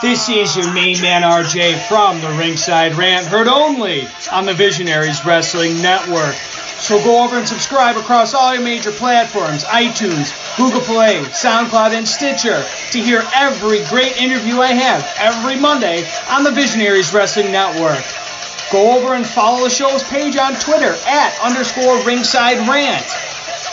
This is your main man RJ from the Ringside Rant, heard only on the Visionaries Wrestling Network. So go over and subscribe across all your major platforms, iTunes, Google Play, SoundCloud, and Stitcher to hear every great interview I have every Monday on the Visionaries Wrestling Network. Go over and follow the show's page on Twitter @_Ringside Rant.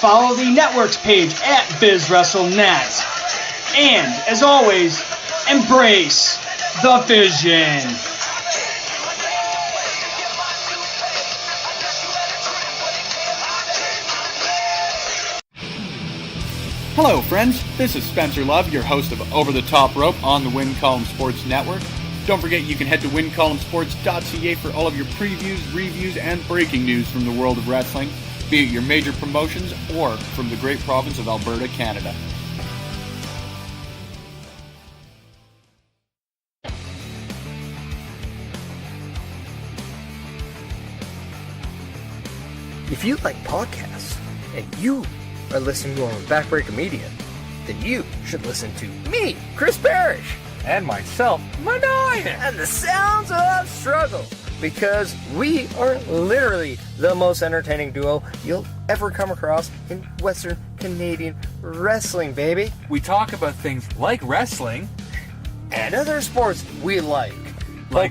Follow the network's page @BizWrestleNet. And, as always, embrace the vision. Hello, friends. This is Spencer Love, your host of Over the Top Rope on the Win Column Sports Network. Don't forget you can head to wincolumnsports.ca for all of your previews, reviews, and breaking news from the world of wrestling, be it your major promotions or from the great province of Alberta, Canada. If you like podcasts and you are listening to them on Backbreaker Media, then you should listen to me, Chris Parrish, and myself, Manoy, and the Sounds of Struggle, because we are literally the most entertaining duo you'll ever come across in Western Canadian wrestling, baby. We talk about things like wrestling and other sports we like.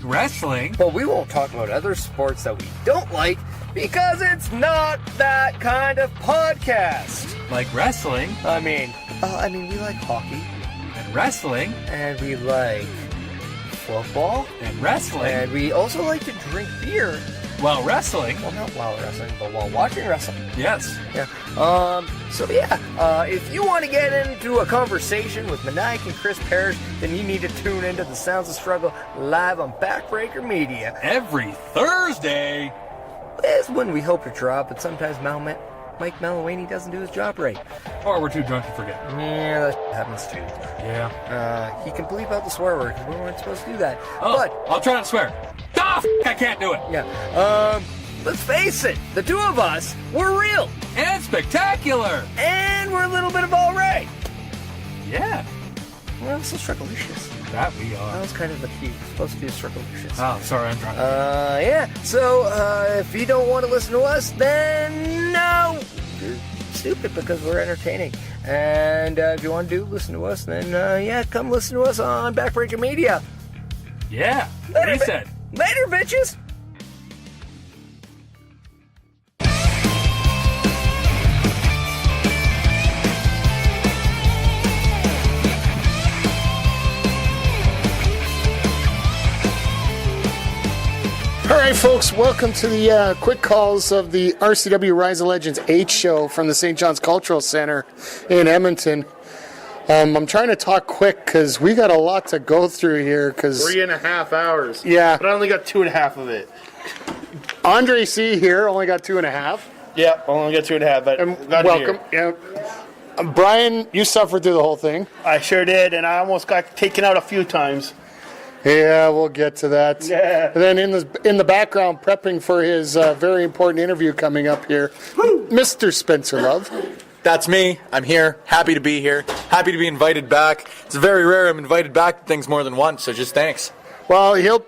Wrestling, but we won't talk about other sports that we don't like, because it's not that kind of podcast. Like wrestling? I mean, we like hockey. And wrestling. And we like football. And wrestling. And we also like to drink beer. While wrestling. Well, not while wrestling, but while watching wrestling. Yes. Yeah. If you want to get into a conversation with Maniac and Chris Parrish, then you need to tune into the Sounds of Struggle live on Backbreaker Media. Every Thursday. Is when we hope to drop, but sometimes Mike Malawany doesn't do his job right. Or we're too drunk to forget. Yeah, that happens too. Yeah. He can bleep out the swear word, because we weren't supposed to do that. Oh, but I'll try not to swear. I can't do it. Yeah. Let's face it, the two of us, we're real. And spectacular. And we're a little bit of all right. Yeah. Well, so strugglicious. That we are. That was kind of the key. It's supposed to be strugglicious. Oh, sorry, I'm drunk. Yeah. So, if you don't want to listen to us, then no. You're stupid, because we're entertaining. And if you want to listen to us, then come listen to us on Backbreaker Media. Yeah. What he said. Later, bitches. All right, folks, welcome to the quick calls of the RCW Rise of Legends 8 show from the St. John's Cultural Center in Edmonton. I'm trying to talk quick because we got a lot to go through here. 3.5 hours. Yeah. But I only got 2.5 of it. Andre C. here only got 2.5. Yeah, only got 2.5, but welcome. Yeah. Brian, you suffered through the whole thing. I sure did, and I almost got taken out a few times. Yeah, we'll get to that. Yeah. And then in the background, prepping for his very important interview coming up here, Mr. Spencer Love. That's me. I'm here. Happy to be here. Happy to be invited back. It's very rare I'm invited back to things more than once, so just thanks. Well, he'll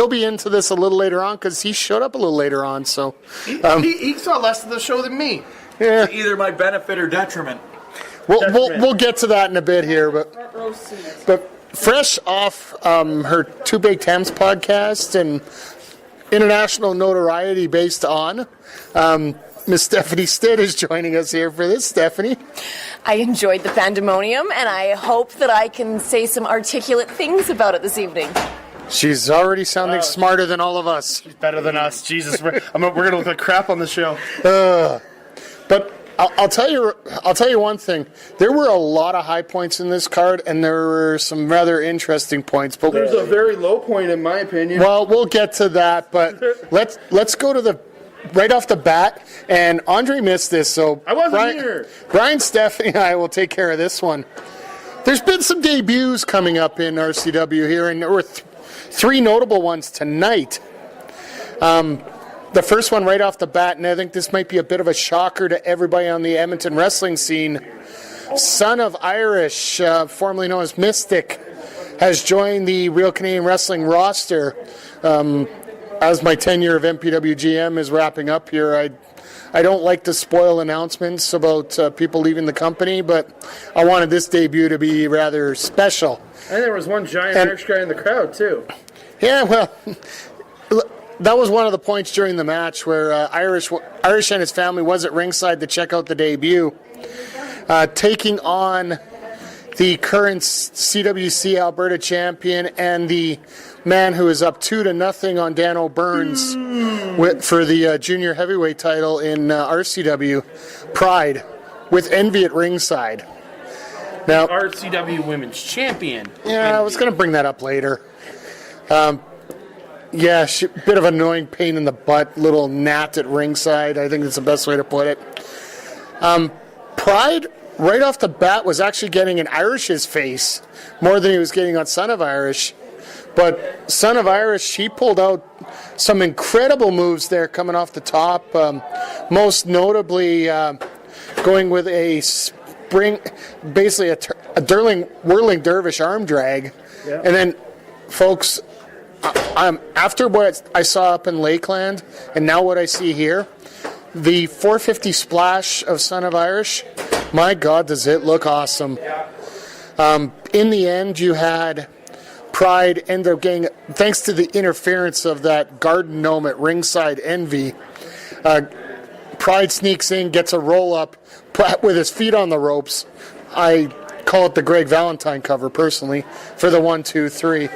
be into this a little later on because he showed up a little later on. So he saw less of the show than me. Yeah. Either my benefit or detriment. We'll get to that in a bit here, but fresh off her Two Baked Hams podcast and international notoriety based on. Miss Stephanie Stitt is joining us here for this. Stephanie? I enjoyed the pandemonium, and I hope that I can say some articulate things about it this evening. She's already sounding smarter than all of us. She's better than us. Jesus, we're going to look like crap on the show. But I'll tell you one thing. There were a lot of high points in this card, and there were some rather interesting points. But there's a very low point, in my opinion. Well, we'll get to that, but let's go to the right off the bat. And Andre missed this, so I wasn't here. Brian, Stephanie, and I will take care of this one. There's been some debuts coming up in RCW here, and there were three notable ones tonight. The first one right off the bat, and I think this might be a bit of a shocker to everybody on the Edmonton wrestling scene. Son of Irish, formerly known as Mystic, has joined the Real Canadian Wrestling roster. As my tenure of MPWGM is wrapping up here, I don't like to spoil announcements about people leaving the company, but I wanted this debut to be rather special. And there was one giant Irish guy in the crowd, too. Yeah, well, that was one of the points during the match where Irish and his family was at ringside to check out the debut. Taking on the current CWC Alberta champion and the man who is up 2-0 on Dan O'Byrne's for the junior heavyweight title in RCW, Pride, with Envy at ringside. Now, RCW Women's Champion. Yeah, I was going to bring that up later. Yeah, bit of annoying pain in the butt, little gnat at ringside. I think that's the best way to put it. Pride, right off the bat, was actually getting in Irish's face more than he was getting on Son of Irish. But Son of Irish, he pulled out some incredible moves there coming off the top. Most notably, going with a spring, basically a whirling dervish arm drag. Yeah. And then, folks, after what I saw up in Lakeland and now what I see here, the 450 splash of Son of Irish, my God, does it look awesome. In the end, you had Pride end up getting, thanks to the interference of that garden gnome at ringside, Envy, Pride sneaks in, gets a roll-up with his feet on the ropes. I call it the Greg Valentine cover, personally, for the 1-2-3.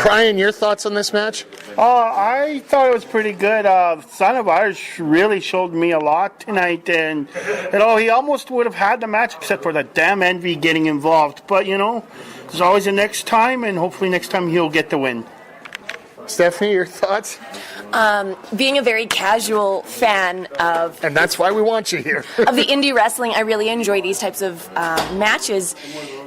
Brian, your thoughts on this match? I thought it was pretty good. Son of Irish really showed me a lot tonight, and he almost would have had the match except for the damn Envy getting involved. But there's always a next time, and hopefully next time he'll get the win. Stephanie, your thoughts? Being a very casual fan of... And that's why we want you here. of the indie wrestling, I really enjoy these types of matches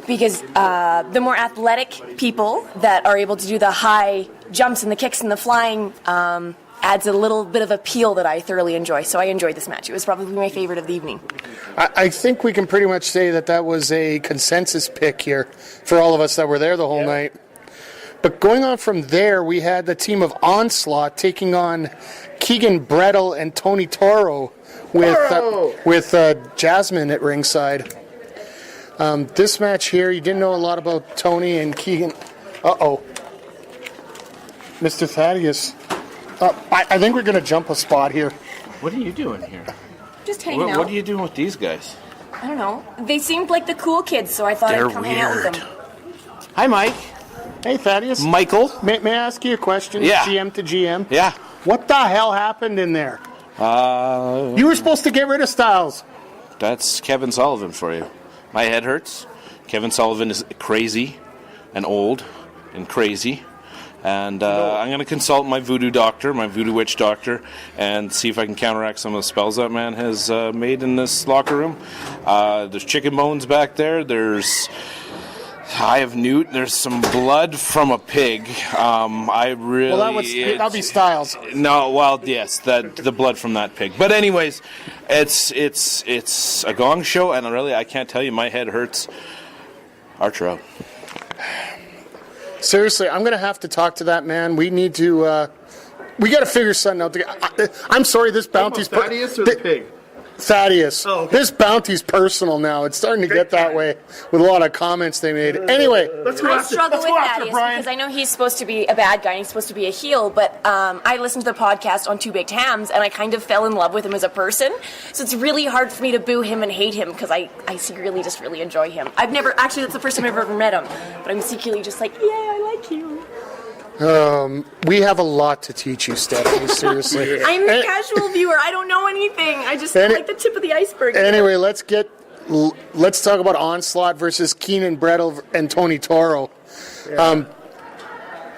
because the more athletic people that are able to do the high jumps and the kicks and the flying adds a little bit of appeal that I thoroughly enjoy. So I enjoyed this match. It was probably my favorite of the evening. I think we can pretty much say that was a consensus pick here for all of us that were there the whole night. But going on from there, we had the team of Onslaught taking on Keegan Brettel and Tony Toro with Jasmine at ringside. This match here, you didn't know a lot about Tony and Keegan. Mr. Thaddeus. I think we're going to jump a spot here. What are you doing here? Just hanging out. What are you doing with these guys? I don't know. They seemed like the cool kids, so I thought I'd come hang out with them. Hi, Mike. Hey, Thaddeus. Michael. May I ask you a question? Yeah. GM to GM. Yeah. What the hell happened in there? You were supposed to get rid of Styles. That's Kevin Sullivan for you. My head hurts. Kevin Sullivan is crazy and old and crazy. And I'm going to consult my voodoo doctor, my voodoo witch doctor, and see if I can counteract some of the spells that man has made in this locker room. There's chicken bones back there. There's Eye of Newt. There's some blood from a pig. That'll be Styles. No, well, yes, the blood from that pig. But anyways, it's a gong show, and really, I can't tell you, my head hurts. Archer out. Seriously, I'm going to have to talk to that man. We need to. We got to figure something out. I'm sorry, this bounty's Thaddeus or the pig? Thaddeus. Oh, okay. This bounty's personal now. It's starting to get that way with a lot of comments they made. Anyway, I struggle with Thaddeus because I know he's supposed to be a bad guy and he's supposed to be a heel, but I listened to the podcast on Two Baked Hams and I kind of fell in love with him as a person. So it's really hard for me to boo him and hate him because I secretly just really enjoy him. That's the first time I've ever met him, but I'm secretly just like, yeah, I like you. We have a lot to teach you, Stephanie, seriously. I'm a casual viewer. I don't know anything. I just like the tip of the iceberg. Anyway, let's talk about Onslaught versus Keegan Brettel and Tony Toro. Yeah.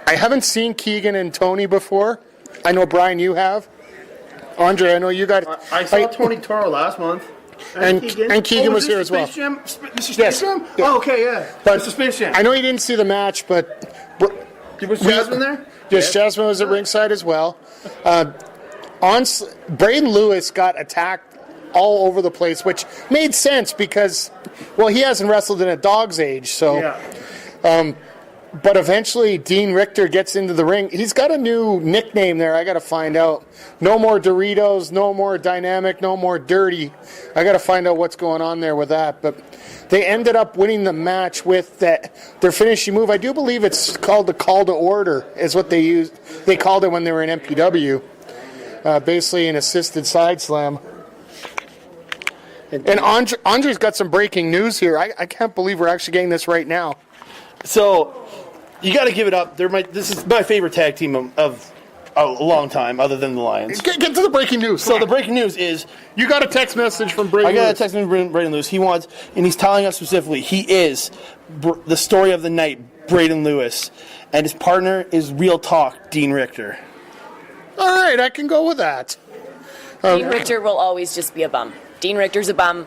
I haven't seen Keegan and Tony before. I know, Brian, you have. Andre, I know you got... I saw Tony Toro last month. And Keegan was here as well. Mr. Space Jam? Yeah. Oh, okay, yeah. But Mr. Space Jam. I know you didn't see the match, but... Was Jasmine there? Yes, Jasmine was at ringside as well. Braden Lewis got attacked all over the place, which made sense because, well, he hasn't wrestled in a dog's age. So But eventually, Dean Richter gets into the ring. He's got a new nickname there. I got to find out. No more Doritos, no more Dynamic, no more Dirty. I got to find out what's going on there with that. But they ended up winning the match with their finishing move. I do believe it's called the Call to Order, is what they used. They called it when they were in MPW. Basically, an assisted side slam. And Andre's got some breaking news here. I can't believe we're actually getting this right now. So, you got to give it up. This is my favorite tag team of a long time, other than the Lions. Get to the breaking news. So the breaking news is you got a text message from Braden. I got a text message from Braden Lewis. And he's telling us specifically he is the story of the night, Braden Lewis, and his partner is Real Talk, Dean Richter. All right, I can go with that. Dean Richter will always just be a bum. Dean Richter's a bum.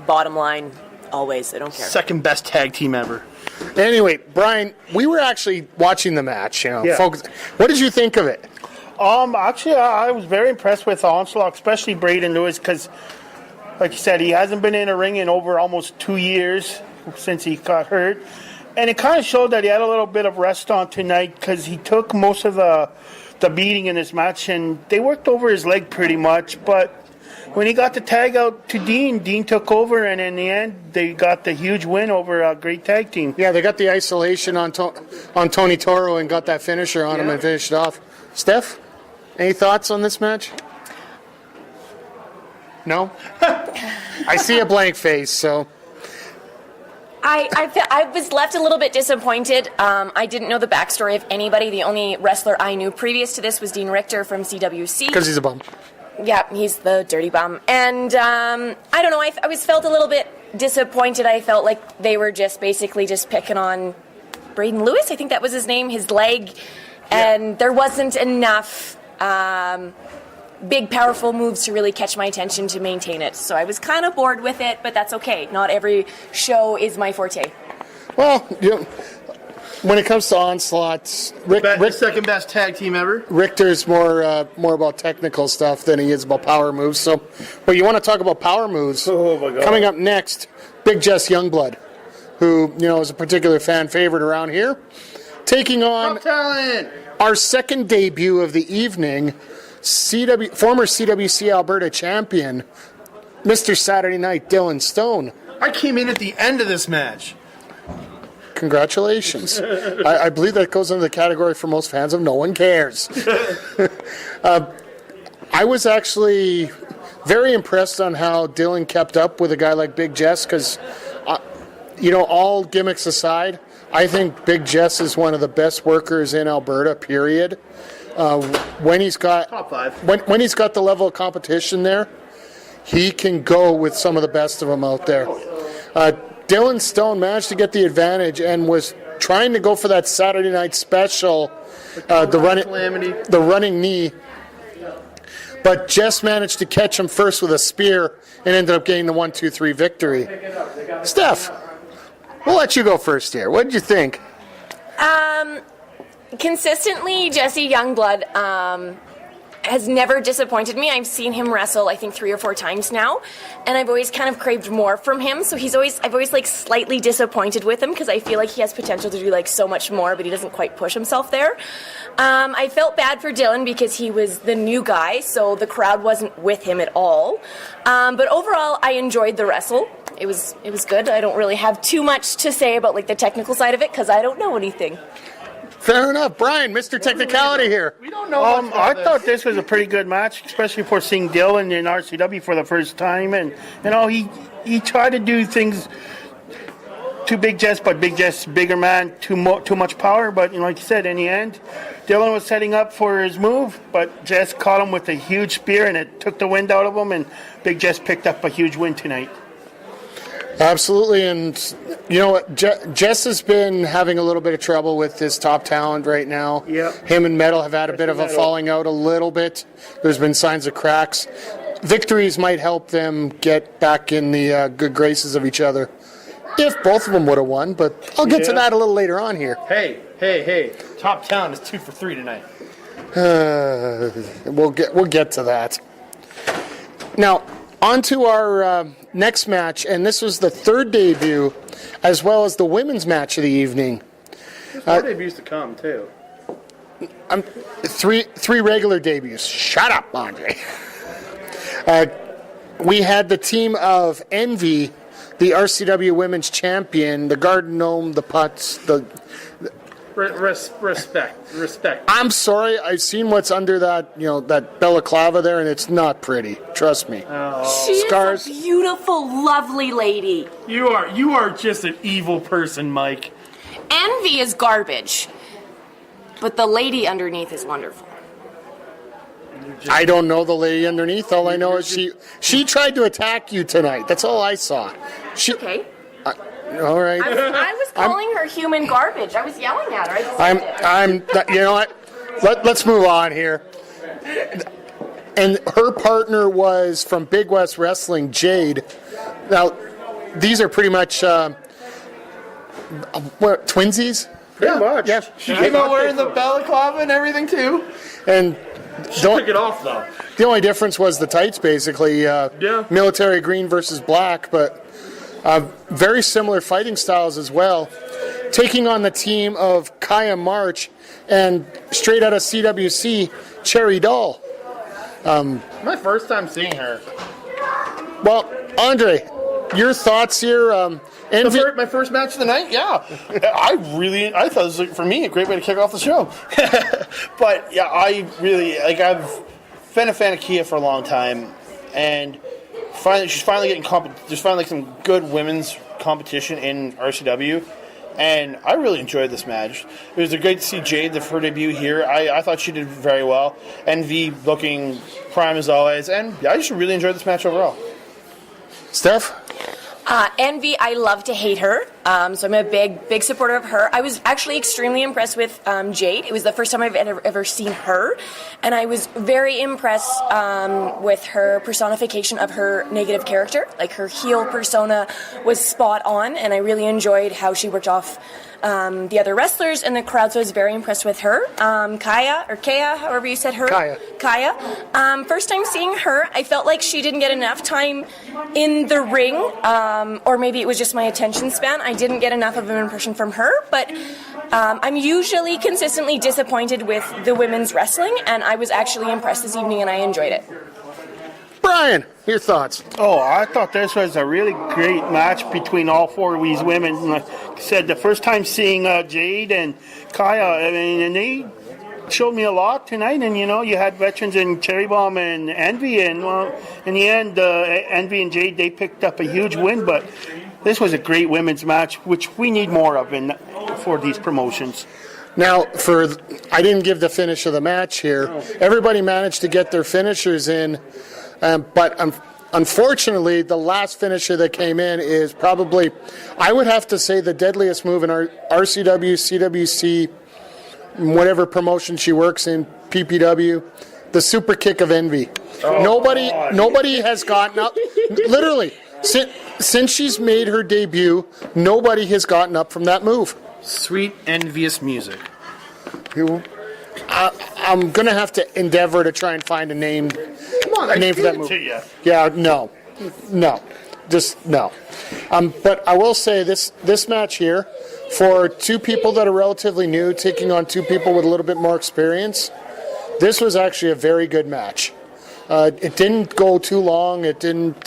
Bottom line, always. I don't care. Second best tag team ever. Anyway, Brian, we were actually watching the match. Yeah. Folks, what did you think of it? Actually, I was very impressed with Onslaught, especially Braden Lewis, because, like you said, he hasn't been in a ring in over almost 2 years since he got hurt. And it kind of showed that he had a little bit of rest on tonight because he took most of the beating in this match, and they worked over his leg pretty much. But when he got the tag out to Dean took over, and in the end, they got the huge win over a great tag team. Yeah, they got the isolation on Tony Toro and got that finisher on him and finished it off. Steph, any thoughts on this match? No? I see a blank face, so... I was left a little bit disappointed. I didn't know the backstory of anybody. The only wrestler I knew previous to this was Dean Richter from CWC. Because he's a bum. Yeah, he's the dirty bum. And I don't know, I was felt a little bit disappointed. I felt like they were just basically just picking on Braden Lewis, I think that was his name, his leg. And there wasn't enough big, powerful moves to really catch my attention to maintain it. So I was kind of bored with it, but that's okay. Not every show is my forte. Well, when it comes to Onslaught, Rick second best tag team ever. Richter's more about technical stuff than he is about power moves. So, but you want to talk about power moves? Oh my God! Coming up next, Big Jess Youngblood, who is a particular fan favorite around here, taking on Top talent. Our second debut of the evening, former CWC Alberta champion, Mr. Saturday Night Dylan Stone. I came in at the end of this match. Congratulations. I believe that goes into the category for most fans of no one cares. I was actually very impressed on how Dylan kept up with a guy like Big Jess because, all gimmicks aside, I think Big Jess is one of the best workers in Alberta, period. When he's got top five. When he's got the level of competition there, he can go with some of the best of them out there. Dylan Stone managed to get the advantage and was trying to go for that Saturday Night Special, the running knee. But Jess managed to catch him first with a spear and ended up getting the 1-2-3 victory. Steph, we'll let you go first here. What did you think? Consistently, Jesse Youngblood has never disappointed me. I've seen him wrestle, I think, 3 or 4 times now, and I've always kind of craved more from him. So I've always like slightly disappointed with him because I feel like he has potential to do like so much more, but he doesn't quite push himself there. I felt bad for Dylan because he was the new guy, so the crowd wasn't with him at all. But overall, I enjoyed the wrestle. It was good. I don't really have too much to say about like the technical side of it because I don't know anything. Fair enough. Brian, Mr. Technicality here. We don't know I thought this was a pretty good match, especially for seeing Dylan in RCW for the first time. And, he tried to do things to Big Jess, but Big Jess, bigger man, too much power. But, like you said, in the end, Dylan was setting up for his move, but Jess caught him with a huge spear, and it took the wind out of him, and Big Jess picked up a huge win tonight. Absolutely, and you know what? Jess has been having a little bit of trouble with his top talent right now. Yeah. Him and Metal have had a bit of a falling out a little bit. There's been signs of cracks. Victories might help them get back in the good graces of each other. If both of them would have won, but I'll get to that a little later on here. Hey. Top talent is 2 for 3 tonight. We'll get to that. Now, on to our next match, and this was the third debut, as well as the women's match of the evening. More debuts to come, too. Three regular debuts. Shut up, Andre. We had the team of Envy, the RCW Women's Champion, the Garden Gnome, the Putts, the... Respect. I'm sorry, I've seen what's under that, that balaclava there, and it's not pretty. Trust me. She Scars. is a beautiful, lovely lady. You are just an evil person, Mike. Envy is garbage, but the lady underneath is wonderful. I don't know the lady underneath. All I know is she tried to attack you tonight. That's all I saw. Okay. All right. I was calling her human garbage. I was yelling at her. You know what? Let's move on here. And her partner was from Big West Wrestling, Jade. Now, these are pretty much twinsies? Pretty much. Yeah. She came out wearing the balaclava and everything, too. And she took it off, though. The only difference was the tights, basically. Military green versus black, but very similar fighting styles as well. Taking on the team of Kaya March and straight out of CWC, Cherry Doll. My first time seeing her. Well, Andre, your thoughts here? My first match of the night? Yeah. I thought it was, for me, a great way to kick off the show. But, yeah, I've been a fan of Kia for a long time, and she's finally getting there's finally some good women's competition in RCW, and I really enjoyed this match. It was great to see Jade, her debut here. I thought she did very well. Envy looking prime as always, and I just really enjoyed this match overall. Steph? Envy, I love to hate her, so I'm a big supporter of her. I was actually extremely impressed with Jade. It was the first time I've ever seen her, and I was very impressed with her personification of her negative character. Like, her heel persona was spot on, and I really enjoyed how she worked off the other wrestlers in the crowd, so I was very impressed with her. Kaya, however you said her. Kaya. First time seeing her, I felt like she didn't get enough time in the ring, or maybe it was just my attention span. I didn't get enough of an impression from her, but I'm usually consistently disappointed with the women's wrestling, and I was actually impressed this evening, and I enjoyed it. Brian, your thoughts? Oh, I thought this was a really great match between all four of these women. And like I said, the first time seeing Jade and Kaya, and they showed me a lot tonight. And, you had veterans in Cherry Bomb and Envy. And, well, in the end, Envy and Jade, they picked up a huge win. But this was a great women's match, which we need more of for these promotions. Now, I didn't give the finish of the match here. Everybody managed to get their finishers in. But unfortunately, the last finisher that came in is probably, I would have to say, the deadliest move in our RCW, CWC, whatever promotion she works in, PPW, the super kick of Envy. Nobody has gotten up. Literally, since she's made her debut, nobody has gotten up from that move. Sweet, envious music. I'm going to have to endeavor to try and find a name. Come on, a name for that movie. Yeah, no, just no. But I will say this match here, for two people that are relatively new taking on two people with a little bit more experience, this was actually a very good match. It didn't go too long. It didn't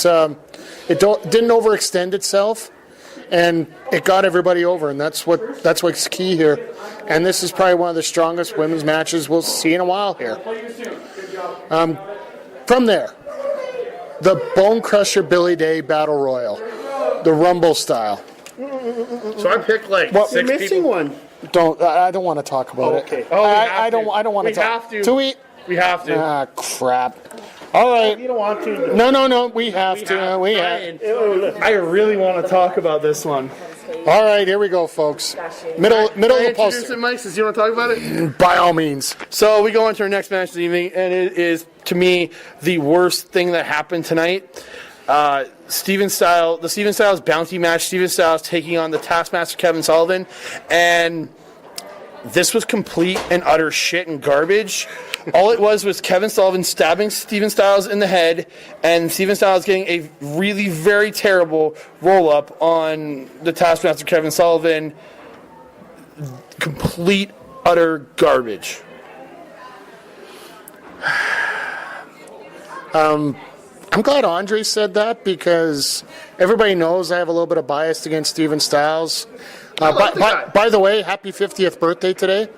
overextend itself, and it got everybody over, and that's what's key here. And this is probably one of the strongest women's matches we'll see in a while here. From there, the Bone Crusher Billy Day Battle Royal, the Rumble style. So I picked six you're missing people. One. I don't want to talk about it. Okay. I don't want to talk. We have to. Ah, crap. All right. You don't want to. No. We have to. I really want to talk about this one. All right, here we go, folks. Middle of the post. Introduce it, Mike, since you want to talk about it? By all means. So we go into our next match this evening, and it is, to me, the worst thing that happened tonight. The Steven Styles bounty match. Steven Styles taking on the Taskmaster Kevin Sullivan, and this was complete and utter shit and garbage. All it was Kevin Sullivan stabbing Steven Styles in the head, and Steven Styles getting a really very terrible roll-up on the Taskmaster Kevin Sullivan. complete, utter garbage. I'm glad Andre said that because everybody knows I have a little bit of bias against Steven Styles. By the way, happy 50th birthday today.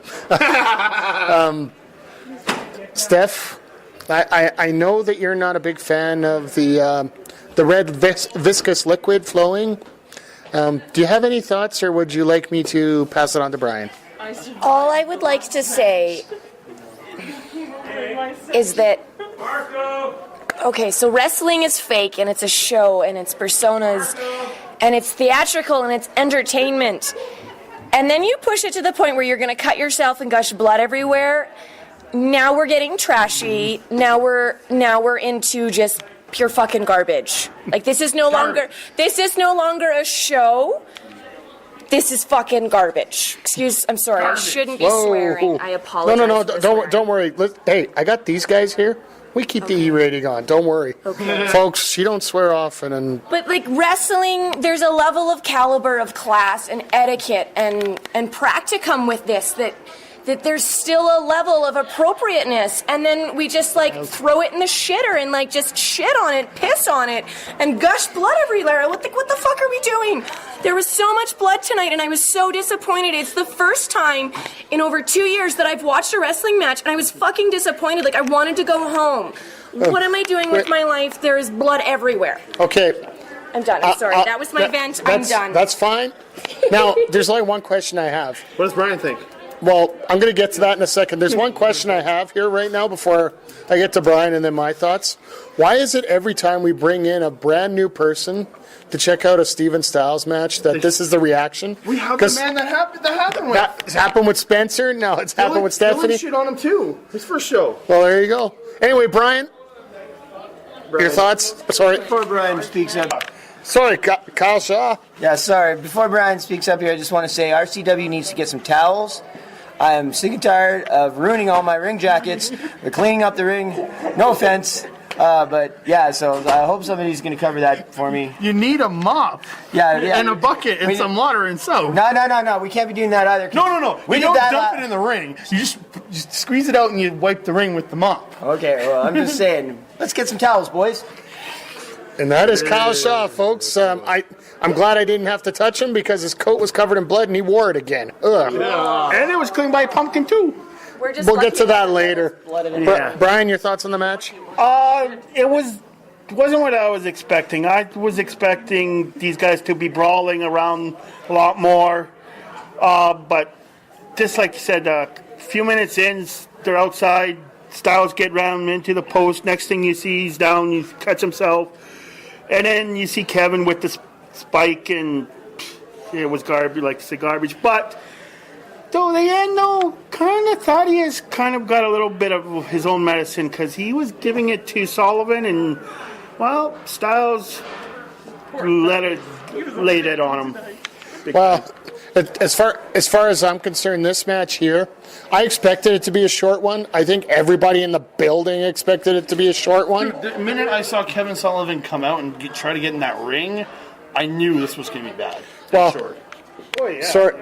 Steph, I know that you're not a big fan of the red viscous liquid flowing. Do you have any thoughts, or would you like me to pass it on to Brian? All I would like to say is that, okay, so wrestling is fake, and it's a show, and it's personas, and it's theatrical, and it's entertainment. And then you push it to the point where you're going to cut yourself and gush blood everywhere. Now we're getting trashy. Now we're into just pure fucking garbage. Like, this is no longer a show. This is fucking garbage. I'm sorry. Garbage. I shouldn't be swearing. I apologize. No. Don't worry. Hey, I got these guys here. We keep the E rating on. Don't worry. Okay. Folks, she don't swear often. But, like, wrestling, there's a level of caliber of class and etiquette and practicum with this that there's still a level of appropriateness, and then we just, like, throw it in the shitter and, like, just shit on it, piss on it, and gush blood everywhere. What the fuck are we doing? There was so much blood tonight, and I was so disappointed. It's the first time in over 2 years that I've watched a wrestling match, and I was fucking disappointed. Like, I wanted to go home. What am I doing with my life? There is blood everywhere. Okay. I'm done. I'm sorry. That was my vent. I'm done. That's fine. Now, there's only one question I have. What does Brian think? Well, I'm going to get to that in a second. There's one question I have here right now before I get to Brian and then my thoughts. Why is it every time we bring in a brand new person to check out a Steven Styles match that this is the reaction? We have the man that happened with. It's happened with Spencer. Now it's happened with Stephanie. Dylan shit on him too. His first show. Well, there you go. Anyway, Brian, your thoughts? Sorry. Before Brian speaks up. Sorry, Kyle Shaw. Yeah, sorry. Before Brian speaks up here, I just want to say RCW needs to get some towels. I am sick and tired of ruining all my ring jackets. They're cleaning up the ring. No offense. But yeah, so I hope somebody's going to cover that for me. You need a mop. Yeah. And a bucket and some water and soap. No. We can't be doing that either. No. We don't dump it in the ring. You just squeeze it out and you wipe the ring with the mop. Okay, well, I'm just saying. Let's get some towels, boys. And that is Kyle Shaw, folks. I'm glad I didn't have to touch him because his coat was covered in blood and he wore it again. Ugh. Yeah. And it was cleaned by Pumpkin, too. We'll get to that later. Brian, your thoughts on the match? It wasn't what I was expecting. I was expecting these guys to be brawling around a lot more. But just like you said, a few minutes in, they're outside. Styles get round into the post. Next thing you see, he's down. He cuts himself. And then you see Kevin with the spike, and it was garbage, like I said, garbage. But though the end, kind of Thaddeus kind of got a little bit of his own medicine because he was giving it to Sullivan, and well, Styles laid it on him. Well, as far as I'm concerned, this match here, I expected it to be a short one. I think everybody in the building expected it to be a short one. Dude, the minute I saw Kevin Sullivan come out and try to get in that ring, I knew this was going to be bad. Well, short. Oh, yeah. Sorry.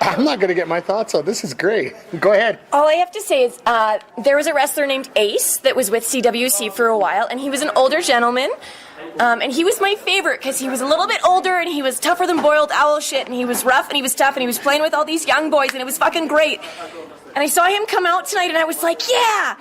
I'm not going to get my thoughts on this. Is great. Go ahead. All I have to say is there was a wrestler named Ace that was with CWC for a while, and he was an older gentleman. And he was my favorite because he was a little bit older and he was tougher than boiled owl shit, and he was rough and he was tough and he was playing with all these young boys, and it was fucking great. And I saw him come out tonight and I was like, yeah,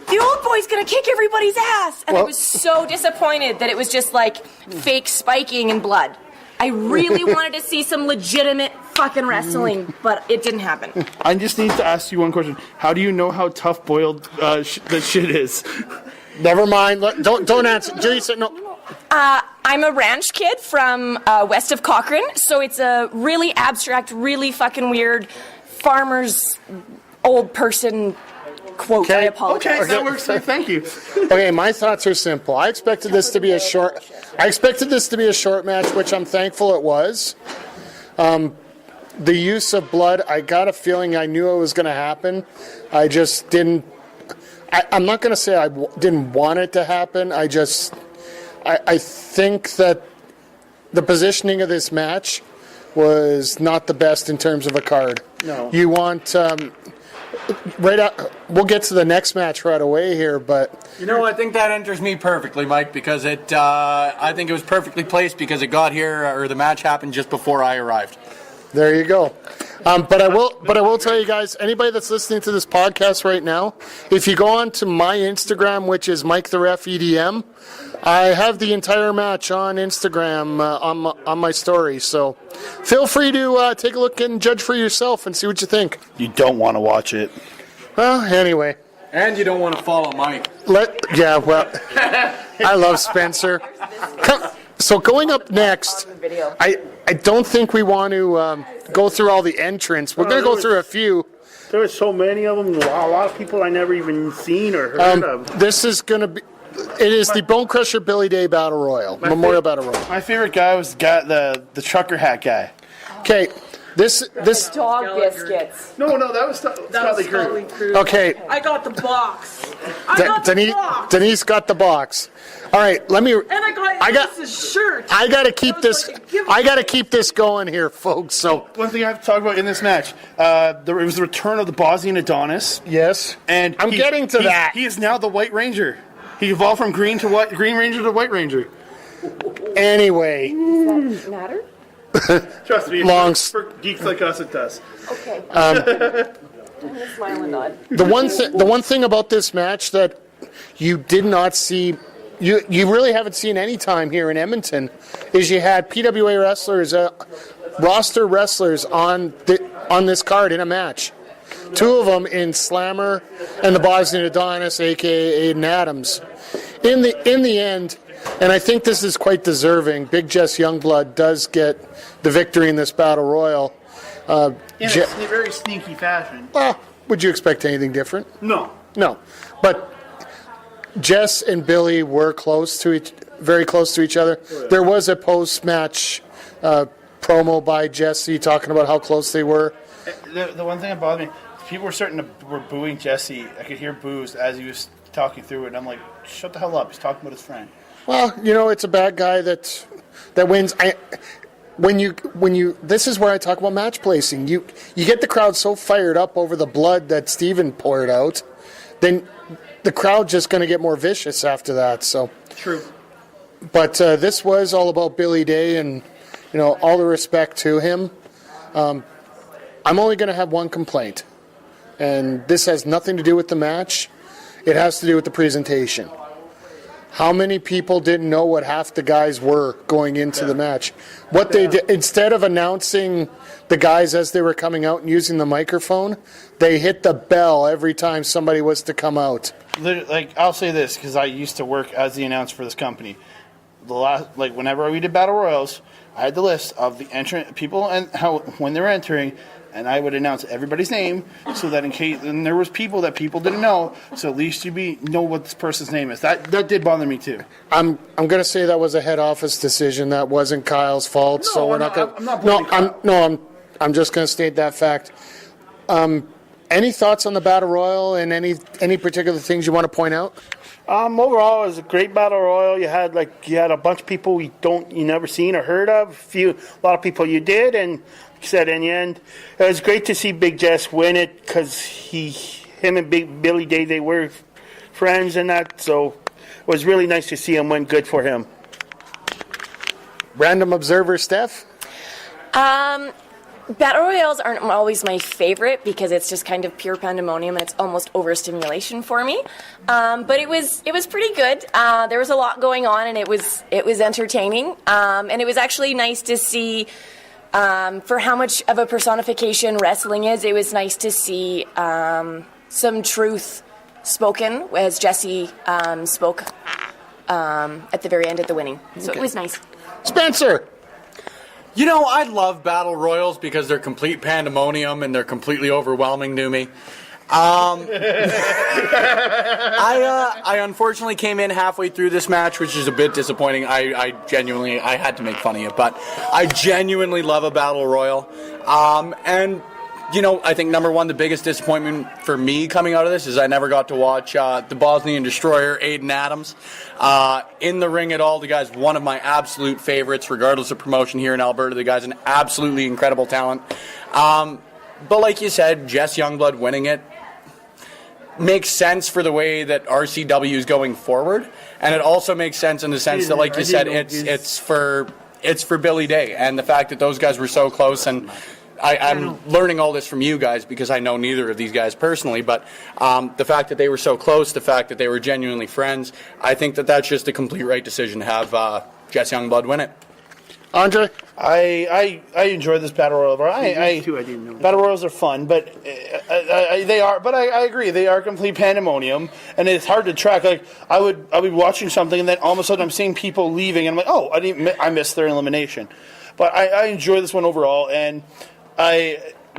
the old boy's gonna kick everybody's ass. And I was so disappointed that it was just like fake spiking and blood. I really wanted to see some legitimate fucking wrestling, but it didn't happen. I just need to ask you one question. How do you know how tough boiled the shit is? Never mind. Don't answer. Jason, no. I'm a ranch kid from west of Cochrane, so it's a really abstract, really fucking weird farmer's old person quote. Okay. I apologize. Okay, that works. Thank you. Okay, my thoughts are simple. I expected this to be a short match, which I'm thankful it was. The use of blood, I got a feeling I knew it was going to happen. I just didn't. I'm not going to say I didn't want it to happen. I think that the positioning of this match was not the best in terms of a card. No. You want we'll get to the next match right away here, but I think that enters me perfectly, Mike, because I think it was perfectly placed because it got here, or the match happened just before I arrived. there you go. But I will tell you guys, anybody that's listening to this podcast right now, if you go on to my Instagram, which is Mike the Ref EDM, I have the entire match on Instagram on my story. So feel free to take a look and judge for yourself and see what you think. You don't want to watch it. Well, anyway. And you don't want to follow Mike. I love Spencer. So going up next, I don't think we want to go through all the entrants. We're going to go through a few. There were so many of them. A lot of people I never even seen or heard of. This is going to be. It is the Bone Crusher Billy Day Battle Royal, Memorial Battle Royal. My favorite guy was the trucker hat guy. Okay, this Dog biscuits. No, that was Scotty Crew. Okay. I got the box. Denise got the box. All right, let me. And I got this shirt. I got to keep this. I got to keep this going here, folks. So one thing I have to talk about in this match, it was the return of the Bosnian Adonis. Yes, and I'm getting to that. He is now the White Ranger. He evolved from Green Ranger to White Ranger. Anyway. Does that matter? Trust me, for geeks like us, it does. Okay. I'm going to smile and nod. The one thing about this match that you did not see, you really haven't seen any time here in Edmonton, is you had PWA wrestlers, roster wrestlers on this card in a match. Two of them in Slammer and the Bosnian Adonis, a.k.a. Aiden Adams. In the end, and I think this is quite deserving, Big Jess Youngblood does get the victory in this Battle Royal. In a very sneaky fashion. Well, would you expect anything different? No. But Jess and Billy were very close to each other. There was a post-match promo by Jesse talking about how close they were. The one thing that bothered me, people were booing Jesse. I could hear boos as he was talking through it, and I'm like, shut the hell up. He's talking about his friend. Well, it's a bad guy that wins. This is where I talk about match placing. You get the crowd so fired up over the blood that Steven poured out, then the crowd just going to get more vicious after that. So true. But this was all about Billy Day, and all the respect to him. I'm only going to have one complaint, and this has nothing to do with the match. It has to do with the presentation. How many people didn't know what half the guys were going into the match? What they did, instead of announcing the guys as they were coming out and using the microphone, they hit the bell every time somebody was to come out. I'll say this, because I used to work as the announcer for this company. Whenever we did Battle Royals, I had the list of the entrant people and when they were entering, and I would announce everybody's name so that in case there was people that people didn't know, so at least you know what this person's name is. That did bother me too. I'm going to say that was a head office decision. That wasn't Kyle's fault. So we're not going. I'm not blaming Kyle. I'm just going to state that fact. Any thoughts on the Battle Royal and any particular things you want to point out? Overall, it was a great Battle Royal. You had a bunch of people you never seen or heard of. A lot of people you did, and like I said, in the end, it was great to see Big Jess win it because him and Big Billy Day, they were friends and that. So it was really nice to see him win. Good for him. Random observer, Steph. Battle Royals aren't always my favorite because it's just kind of pure pandemonium and it's almost overstimulation for me. But it was pretty good. There was a lot going on and it was entertaining. And it was actually nice to see, for how much of a personification wrestling is, it was nice to see some truth spoken as Jesse spoke at the very end of the winning. So It was nice. Spencer! I love battle royals because they're complete pandemonium and they're completely overwhelming to me. I unfortunately came in halfway through this match, which is a bit disappointing. I had to make fun of it, but I genuinely love a battle royal. And I think number one, the biggest disappointment for me coming out of this is I never got to watch the Bosnian Destroyer, Aiden Adams. In the ring at all, the guy's one of my absolute favorites, regardless of promotion here in Alberta. The guy's an absolutely incredible talent. But like you said, Jess Youngblood winning it makes sense for the way that RCW is going forward, and it also makes sense in the sense that, like you said, it's for Billy Day, and the fact that those guys were so close. And I'm learning all this from you guys because I know neither of these guys personally, but the fact that they were so close, the fact that they were genuinely friends, I think that that's just a complete right decision to have Jess Youngblood win it. Andre? I enjoy this Battle Royal. I didn't know. Battle Royals are fun, but they are. But I agree, they are complete pandemonium, and it's hard to track. Like I'll be watching something, and then all of a sudden I'm seeing people leaving, and I'm like, oh, I missed their elimination. But I enjoy this one overall, and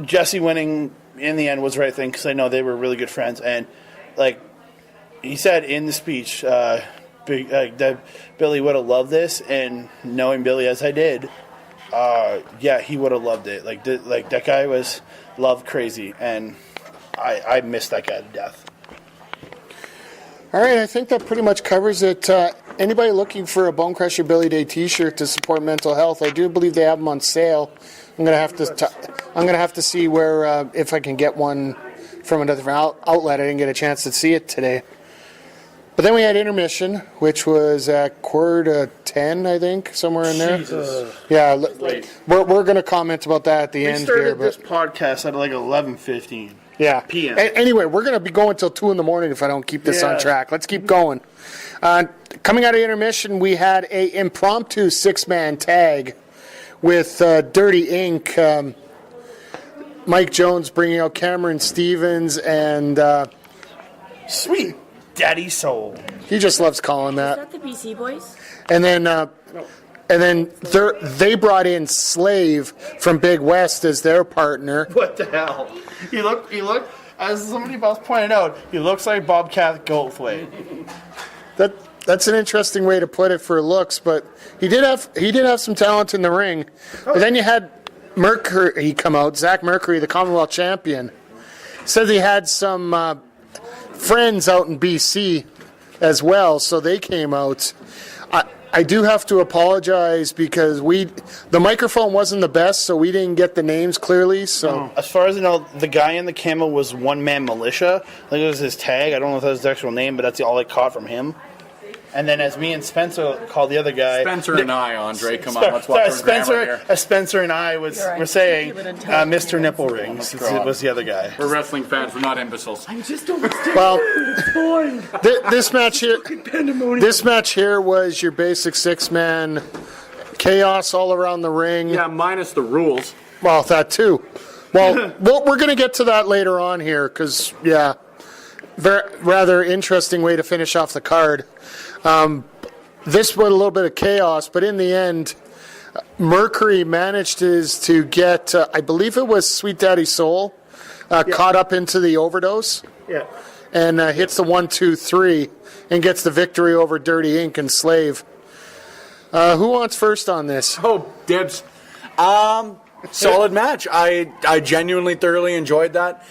Jesse winning in the end was the right thing because I know they were really good friends, and like he said in the speech, that Billy would have loved this, and knowing Billy as I did, he would have loved it. Like that guy was love crazy, and I missed that guy to death. All right, I think that pretty much covers it. Anybody looking for a Bone Crusher Billy Day T-shirt to support mental health? I do believe they have them on sale. I'm gonna have to see where if I can get one from a different outlet. I didn't get a chance to see it today. But then we had intermission, which was at 9:45, I think, somewhere in there. Jesus. Yeah, we're going to comment about that at the end here. We started this podcast at like 11:15. Yeah. p.m. Anyway, we're going to be going till 2 in the morning if I don't keep this on track. Let's keep going. Coming out of intermission, we had a impromptu 6-man tag with Dirty Ink. Mike Jones bringing out Cameron Stevens and Sweet Daddy Soul. He just loves calling that. Is that the BC boys? And then they brought in Slave from Big West as their partner. What the hell? He looked, as somebody else pointed out, he looks like Bobcat Goldthwait. That's an interesting way to put it for looks, but he did have some talent in the ring. But then you had Mercury come out, Zach Mercury, the Commonwealth champion. Said he had some friends out in BC as well, so they came out. I do have to apologize because the microphone wasn't the best, so we didn't get the names clearly. So as far as I know, the guy in the camo was One Man Militia. I think it was his tag. I don't know if that was his actual name, but that's all I caught from him. And then as me and Spencer called the other guy... Spencer and I, Andre, come on, let's watch our grammar here. Spencer and I were saying Mr. Nipple Rings was the other guy. We're wrestling fans, we're not imbeciles. I'm just overstaying. Well, this match here was your basic 6-man chaos all around the ring. Yeah, minus the rules. Well, that too. Well, we're going to get to that later on here because, rather interesting way to finish off the card. This was a little bit of chaos, but in the end, Mercury managed to get, I believe it was Sweet Daddy Soul, caught up into the overdose. Yeah. And hits the 1, 2, 3 and gets the victory over Dirty Ink and Slave. Who wants first on this? Oh, dibs. Solid match. I genuinely thoroughly enjoyed that.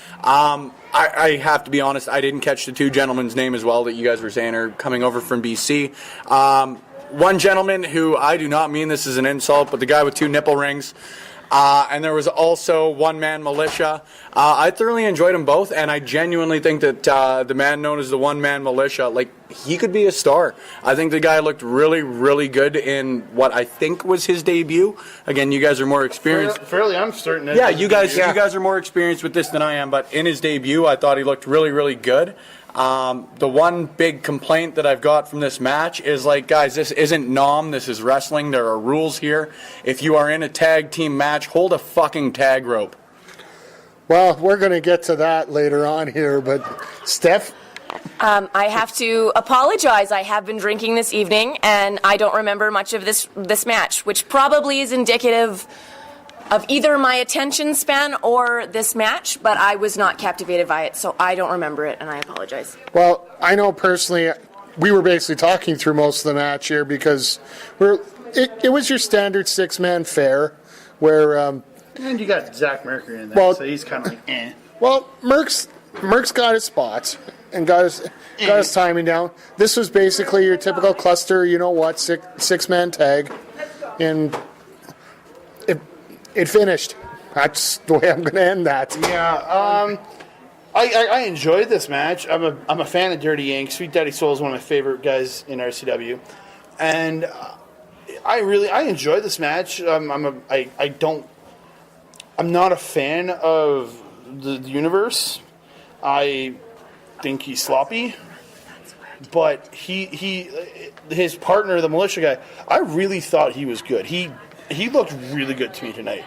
I have to be honest, I didn't catch the two gentlemen's name as well that you guys were saying are coming over from BC. One gentleman who, I do not mean this as an insult, but the guy with 2 nipple rings. And there was also One Man Militia. I thoroughly enjoyed them both, and I genuinely think that the man known as the One Man Militia, he could be a star. I think the guy looked really, really good in what I think was his debut. Again, you guys are more experienced. Fairly, I'm certain. Yeah, you guys are more experienced with this than I am, but in his debut, I thought he looked really, really good. The one big complaint that I've got from this match is guys, this isn't NOM, this is wrestling. There are rules here. If you are in a tag team match, hold a fucking tag rope. Well, we're going to get to that later on here, but Steph? I have to apologize. I have been drinking this evening, and I don't remember much of this match, which probably is indicative of either my attention span or this match, but I was not captivated by it, so I don't remember it, and I apologize. Well, I know personally, we were basically talking through most of the match here because it was your standard 6-man fair where And you got Zach Mercury in there, so he's kind of like, eh. Well, Merck's got his spots and got his timing down. This was basically your typical cluster, you know what, six-man tag, and it finished. That's the way I'm going to end that. Yeah, I enjoyed this match. I'm a fan of Dirty Yank. Sweet Daddy Soul is one of my favorite guys in RCW, and I enjoyed this match. I'm not a fan of the universe. I think he's sloppy, but his partner, the militia guy, I really thought he was good. He looked really good to me tonight,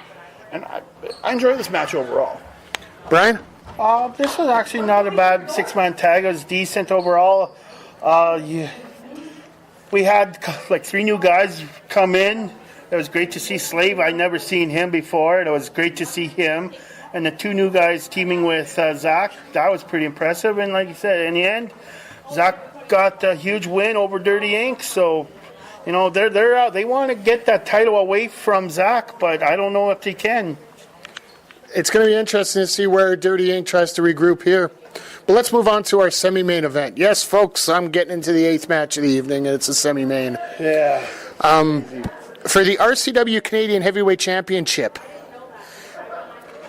and I enjoyed this match overall. Brian? This was actually not a bad six-man tag. It was decent overall. We had like 3 new guys come in. It was great to see Slave. I'd never seen him before. It was great to see him. And the 2 new guys teaming with Zach, that was pretty impressive. And like you said, in the end, Zach got a huge win over Dirty Inc. So, you know, they're out. They want to get that title away from Zach, but I don't know if they can. It's going to be interesting to see where Dirty Inc. tries to regroup here. But let's move on to our semi-main event. Yes, folks, I'm getting into the 8th match of the evening, and it's a semi-main. Yeah. For the RCW Canadian Heavyweight Championship,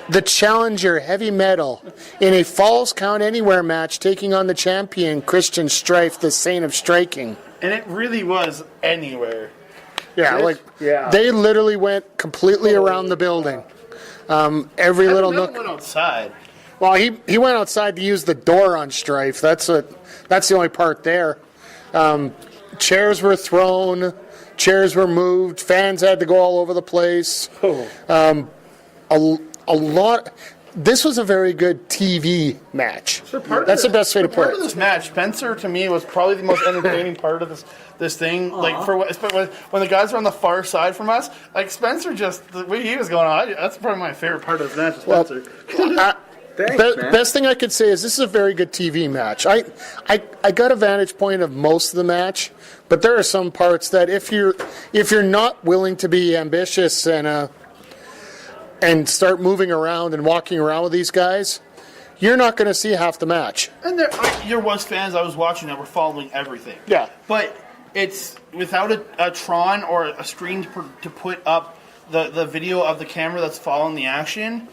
the challenger Heavy Metal in a Falls Count Anywhere match taking on the champion Christian Strife, the Saint of Striking. And it really was anywhere. Yeah, they literally went completely around the building. Every little nook. Went outside. Well, he went outside to use the door on Strife. That's the only part there. Chairs were thrown, chairs were moved, fans had to go all over the place. A lot. This was a very good TV match. That's the best way to put Part it. of this match, Spencer, to me, was probably the most entertaining part of this thing. Like when the guys were on the far side from us, like Spencer, just the way he was going on, that's probably my favorite part of this match. Spencer. Best thing I could say is this is a very good TV match. I got a vantage point of most of the match, but there are some parts that if you're not willing to be ambitious and start moving around and walking around with these guys, you're not going to see half the match. And there was fans I was watching that were following everything. Yeah. But it's without a Tron or a screen to put up the video of the camera that's following the action.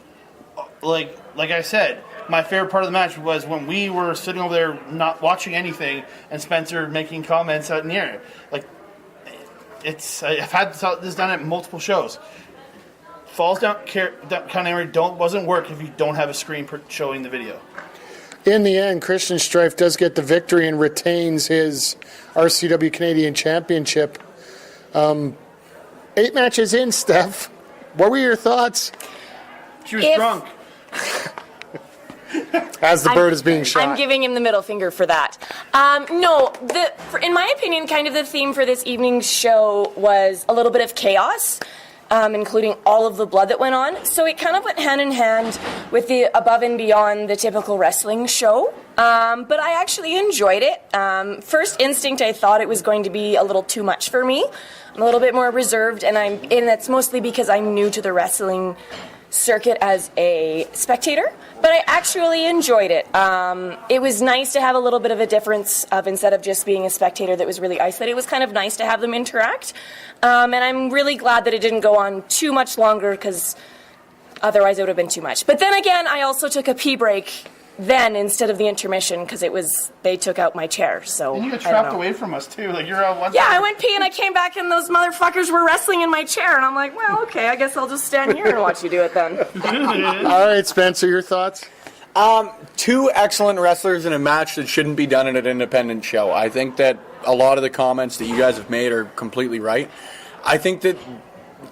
Like I said, my favorite part of the match was when we were sitting over there not watching anything and Spencer making comments out in the air. Like, I've had this done at multiple shows. Falls Down Count Anywhere doesn't work if you don't have a screen showing the video. In the end, Christian Strife does get the victory and retains his RCW Canadian Championship. 8 matches in, Steph. What were your thoughts? She was drunk. As the bird is being shot. I'm giving him the middle finger for that. In my opinion, kind of the theme for this evening's show was a little bit of chaos. Including all of the blood that went on. So it kind of went hand in hand with the above and beyond the typical wrestling show. But I actually enjoyed it. First instinct, I thought it was going to be a little too much for me. I'm a little bit more reserved, and that's mostly because I'm new to the wrestling circuit as a spectator, but I actually enjoyed it. It was nice to have a little bit of a difference of instead of just being a spectator that was really isolated, it was kind of nice to have them interact. And I'm really glad that it didn't go on too much longer because otherwise it would have been too much. But then again, I also took a pee break then instead of the intermission because they took out my chair. So and you got trapped away from us too. Like you're out one. Yeah, I went pee and I came back and those motherfuckers were wrestling in my chair and I'm like, well, okay, I guess I'll just stand here and watch you do it then. All right, Spencer, your thoughts? 2 excellent wrestlers in a match that shouldn't be done at an independent show. I think that a lot of the comments that you guys have made are completely right. I think that,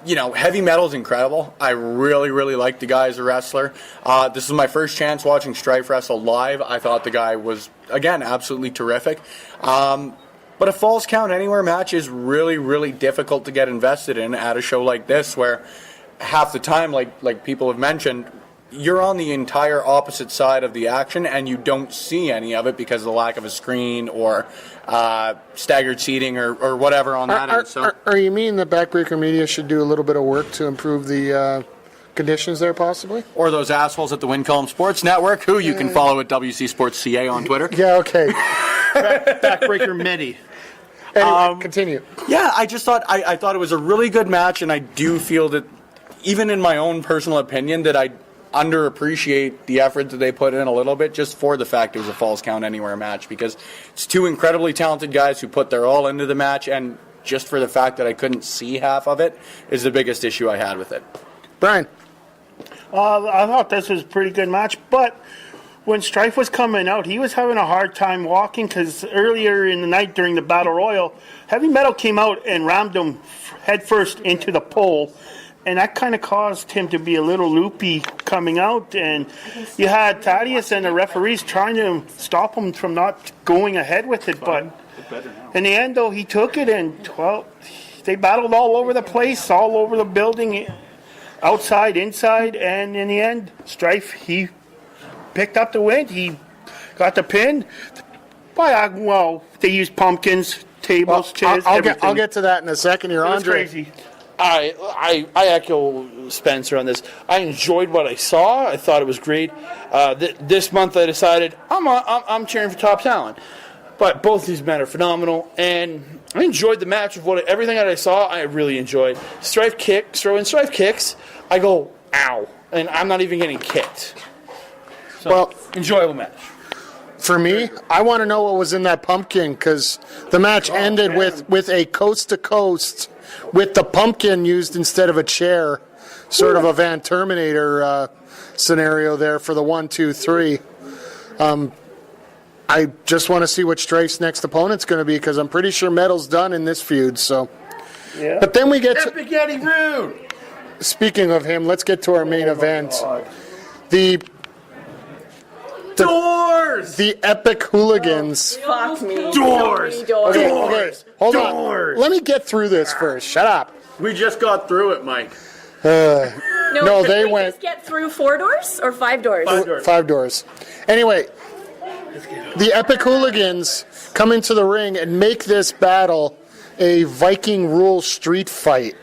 Heavy Metal is incredible. I really, really like the guy as a wrestler. This is my first chance watching Strife wrestle live. I thought the guy was, again, absolutely terrific. But a Falls Count Anywhere match is really, really difficult to get invested in at a show like this where half the time, like people have mentioned, you're on the entire opposite side of the action and you don't see any of it because of the lack of a screen or staggered seating or whatever on that end. So, you mean that Backbreaker Media should do a little bit of work to improve the conditions there, possibly. Or those assholes at the Win Column Sports Network, who you can follow at WC Sports CA on Twitter. Yeah, okay. Backbreaker Media. Anyway, continue. Yeah, I just thought I thought it was a really good match, and I do feel that, even in my own personal opinion, that I underappreciate the effort that they put in a little bit, just for the fact it was a Falls Count Anywhere match, because it's two incredibly talented guys who put their all into the match, and just for the fact that I couldn't see half of it is the biggest issue I had with it. Brian. I thought this was a pretty good match, but when Strife was coming out, he was having a hard time walking because earlier in the night during the Battle Royal, Heavy Metal came out and rammed him headfirst into the pole, and that kind of caused him to be a little loopy coming out, and you had Thaddeus and the referees trying to stop him from not going ahead with it, but in the end, though, he took it, and, well, they battled all over the place, all over the building, outside, inside, and in the end, Strife, he picked up the win. He got the pin. Well, they used pumpkins, tables, chairs, everything. I'll get to that in a second here, Andre. Crazy. I echo Spencer on this. I enjoyed what I saw. I thought it was great. This month I decided I'm cheering for top talent. But both these men are phenomenal, and I enjoyed the match of everything that I saw. I really enjoyed. Strife kicks, I go, ow, and I'm not even getting kicked. So, well, enjoyable match. For me, I want to know what was in that pumpkin, because the match ended with a coast-to-coast with the pumpkin used instead of a chair, sort of a Van Terminator scenario there for the 1, 2, 3. I just want to see what Strife's next opponent's going to be, because I'm pretty sure Metal's done in this feud. So, yeah. But then we get Epic Eddie Rude. Speaking of him, let's get to our main event. The Doors! The Epic Hooligans. Fuck me. Doors! Okay, hold on. Let me get through this first. Shut up. We just got through it, Mike. No, they went. Just get through 4 doors or 5 doors? 5 doors. 5 doors. Anyway, the Epic Hooligans come into the ring and make this battle a Viking rule street fight.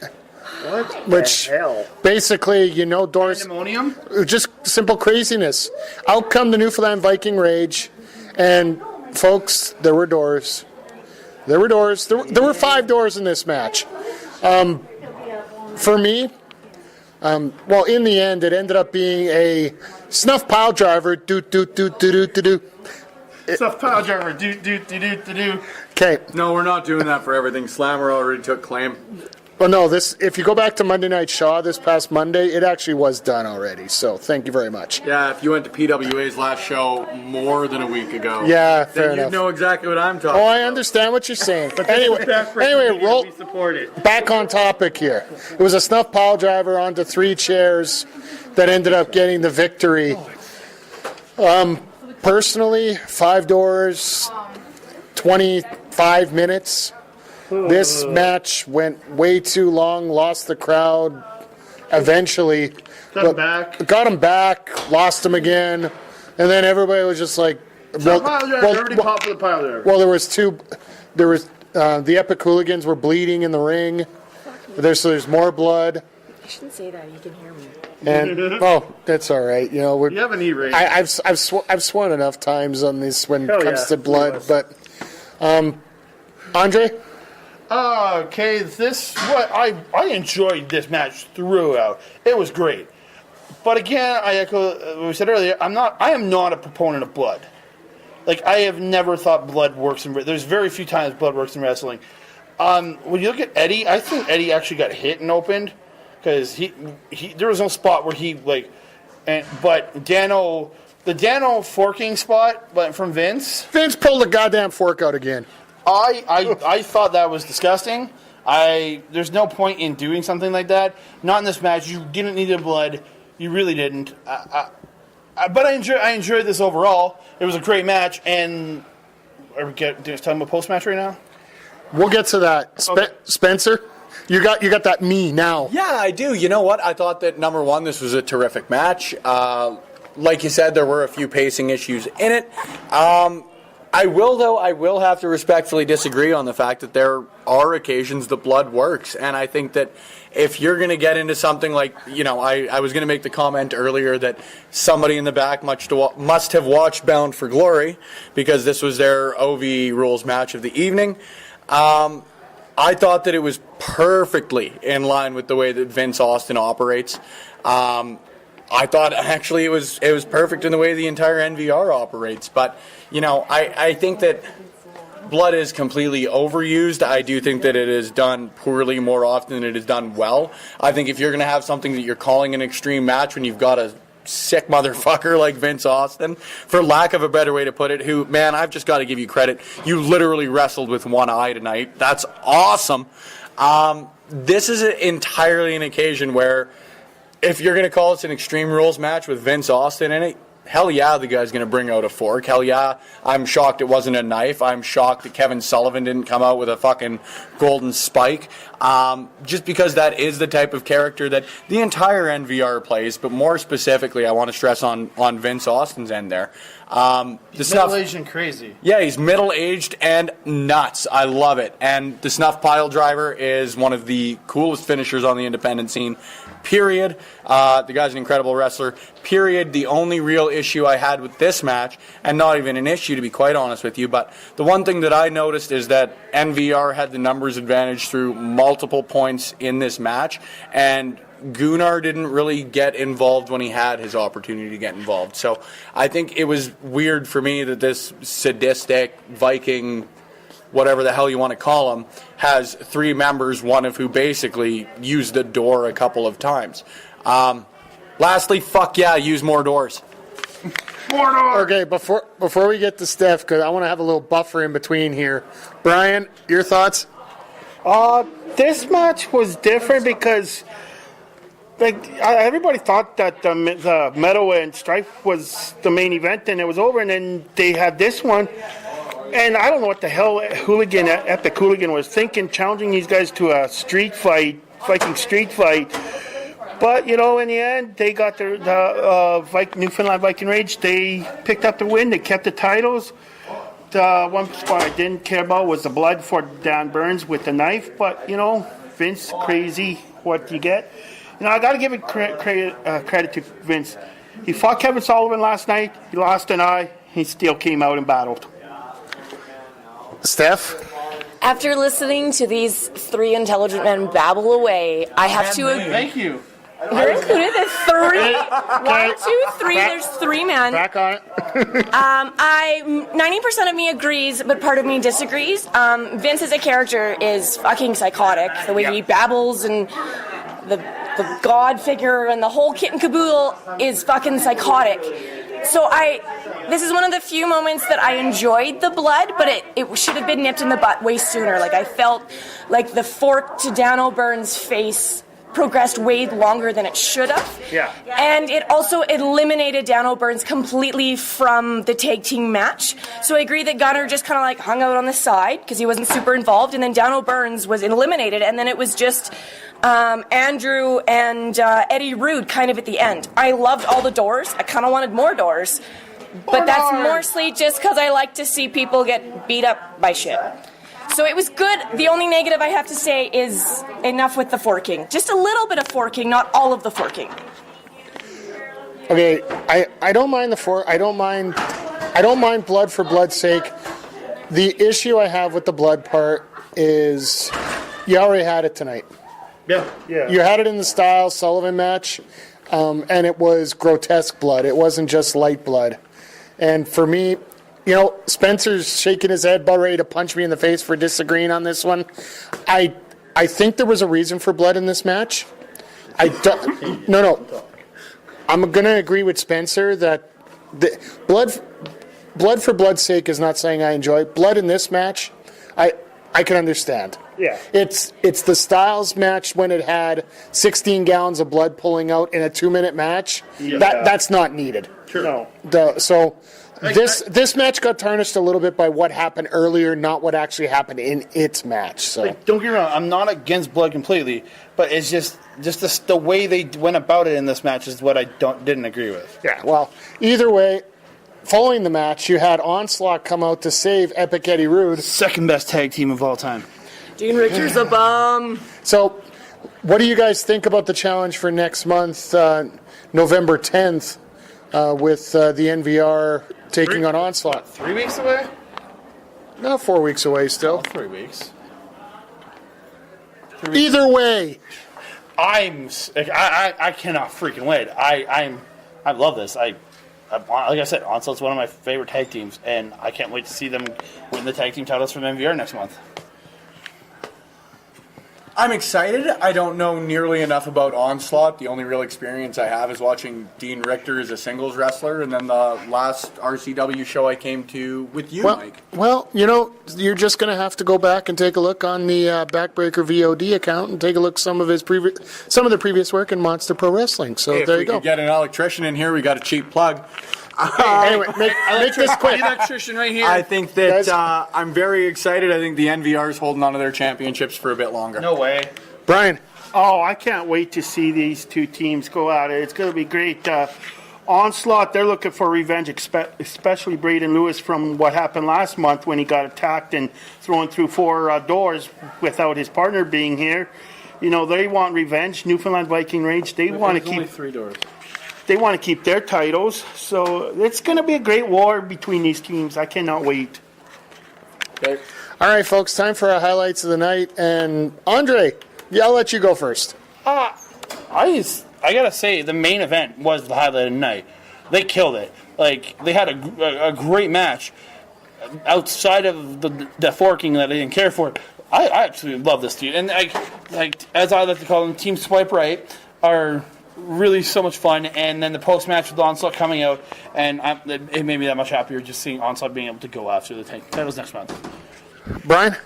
What Which the hell? Basically, doors. Pandemonium? Just simple craziness. Out come the Newfoundland Viking Rage, and folks, there were doors. There were doors. There were 5 doors in this match. For me, well, in the end, it ended up being a snuff pile driver. Snuff pile driver. Do. Okay. No, we're not doing that for everything. Slammer already took claim. Well, no, if you go back to Monday Night Shaw this past Monday, it actually was done already. So thank you very much. Yeah, if you went to PWA's last show more than a week ago, yeah, fair then enough. You know exactly what I'm talking about. I understand what you're saying. Anyway, roll back on topic here. It was a snuff pile driver onto 3 chairs that ended up getting the victory. Personally, 5 doors, 25 minutes. This match went way too long, lost the crowd eventually. Got him back, lost him again, and then everybody was just like... Well, there was 2... There was the Epic Hooligans were bleeding in the ring. There's more blood. You shouldn't say that. You can hear me. And that's all right. You have an E-rate. I've sworn enough times on this when it comes to blood, but Andre. Okay, I enjoyed this match throughout. It was great, but again, I echo what we said earlier. I am not a proponent of blood. Like, I have never thought blood works in. There's very few times blood works in wrestling. When you look at Eddie, I think Eddie actually got hit and opened because he there was no spot where but Dano, the Dano forking spot, but from Vince pulled the goddamn fork out again. I thought that was disgusting. There's no point in doing something like that. Not in this match. You didn't need the blood. You really didn't. But I enjoyed this overall. It was a great match. And are we talking about post match right now? We'll get to that. Okay. Spencer, you got that me now. Yeah, I do. You know what? I thought that number one, this was a terrific match. Like you said, there were a few pacing issues in it. I will have to respectfully disagree on the fact that there are occasions the blood works. And I think that if you're going to get into something like, I was going to make the comment earlier that somebody in the back must have watched Bound for Glory because this was their OV rules match of the evening. I thought that it was perfectly in line with the way that Vince Austin operates. I thought actually it was perfect in the way the entire NVR operates. But, I think that blood is completely overused. I do think that it is done poorly more often than it is done well. I think if you're going to have something that you're calling an extreme match when you've got a sick motherfucker like Vince Austin, for lack of a better way to put it, who, man, I've just got to give you credit. You literally wrestled with one eye tonight. That's awesome. This is entirely an occasion where if you're going to call this an Extreme Rules match with Vince Austin in it, hell yeah, the guy's going to bring out a fork. Hell yeah, I'm shocked it wasn't a knife. I'm shocked that Kevin Sullivan didn't come out with a fucking golden spike. Just because that is the type of character that the entire NVR plays, but more specifically, I want to stress on Vince Austin's end there. He's middle-aged and crazy. Yeah, he's middle-aged and nuts. I love it. And the Snuff Pile Driver is one of the coolest finishers on the independent scene, period. The guy's an incredible wrestler, period. The only real issue I had with this match, and not even an issue to be quite honest with you, but the one thing that I noticed is that NVR had the numbers advantage through multiple points in this match, and Gunnar didn't really get involved when he had his opportunity to get involved. So I think it was weird for me that this sadistic Viking, whatever the hell you want to call him, has three members, one of who basically used the door a couple of times. Lastly, fuck yeah, use more doors. More doors! Okay, before we get to Steph, because I want to have a little buffer in between here. Brian, your thoughts? This match was different because everybody thought that the Meadow and Strife was the main event and it was over, and then they had this one. And I don't know what the hell Epic Hooligan was thinking, challenging these guys to a street fight, Viking street fight. But, in the end, they got the Newfoundland Viking Rage. They picked up the win. They kept the titles. The one spot I didn't care about was the blood for Dan Burns with the knife. But, Vince, crazy what you get. I got to give it credit to Vince. He fought Kevin Sullivan last night. He lost an eye. He still came out and battled. Steph? After listening to these three intelligent men babble away, I have to agree. Thank you. You're included. There's three. 1, 2, 3. There's three men. Back on it. 90% of me agrees, but part of me disagrees. Vince as a character is fucking psychotic. The way he babbles and the god figure and the whole kit and caboodle is fucking psychotic. So this is one of the few moments that I enjoyed the blood, but it should have been nipped in the butt way sooner. I felt like the fork to Dan O'Byrne's face progressed way longer than it should have. Yeah. And it also eliminated Dan O'Byrne's completely from the tag team match. So I agree that Gunnar just kind of hung out on the side because he wasn't super involved, and then Dan O'Byrne's was eliminated, and then it was just Andrew and Eddie Rude kind of at the end. I loved all the doors. I kind of wanted more doors. But that's mostly just because I like to see people get beat up by shit. So it was good. The only negative I have to say is enough with the forking. Just a little bit of forking, not all of the forking. Okay, I don't mind the fork. I don't mind blood for blood's sake. The issue I have with the blood part is you already had it tonight. Yeah. You had it in the Styles Sullivan match, and it was grotesque blood. It wasn't just light blood. And for me, Spencer's shaking his head, about ready to punch me in the face for disagreeing on this one. I think there was a reason for blood in this match. No. I'm going to agree with Spencer that the blood for blood's sake is not saying I enjoy it. Blood in this match, I can understand. Yeah. It's the Styles match when it had 16 gallons of blood pulling out in a 2-minute match. Yeah. That's not needed. Sure. No. This match got tarnished a little bit by what happened earlier, not what actually happened in its match. So don't get me wrong, I'm not against blood completely, but it's just the way they went about it in this match is what I didn't agree with. Yeah. Well, either way, following the match, you had Onslaught come out to save Epic Eddie Rude. Second best tag team of all time. Dean Richter's a bum. So, what do you guys think about the challenge for next month, November 10th, with the NVR taking on Onslaught? 3 weeks away? No, 4 weeks away still. 3 weeks. Either way. I cannot freaking wait. I love this. Like I said, Onslaught's one of my favorite tag teams, and I can't wait to see them win the tag team titles from MVR next month. I'm excited. I don't know nearly enough about Onslaught. The only real experience I have is watching Dean Richter as a singles wrestler, and then the last RCW show I came to with you, Mike. Well, you're just going to have to go back and take a look on the Backbreaker VOD account and take a look at some of the previous work in Monster Pro Wrestling. So hey, there you go. If we could get an electrician in here, we got a cheap plug. Anyway, make this quick. Electrician right here. I think that I'm very excited. I think the NVR is holding on to their championships for a bit longer. No way. Brian. Oh, I can't wait to see these two teams go at it. It's going to be great. Onslaught, they're looking for revenge, especially Braden Lewis from what happened last month when he got attacked and thrown through 4 doors without his partner being here. They want revenge. Newfoundland Viking Rage, they want to keep only 3 doors. They want to keep their titles, so it's going to be a great war between these teams. I cannot wait. Okay. All right, folks, time for our highlights of the night. And Andre, I'll let you go first. I gotta say, the main event was the highlight of the night. They killed it. Like, they had a great match outside of the forking that I didn't care for. I absolutely love this dude, and as I like to call them, Team Swipe Right are really so much fun, and then the post-match with Onslaught coming out, and it made me that much happier just seeing Onslaught being able to go after the titles next month. Brian?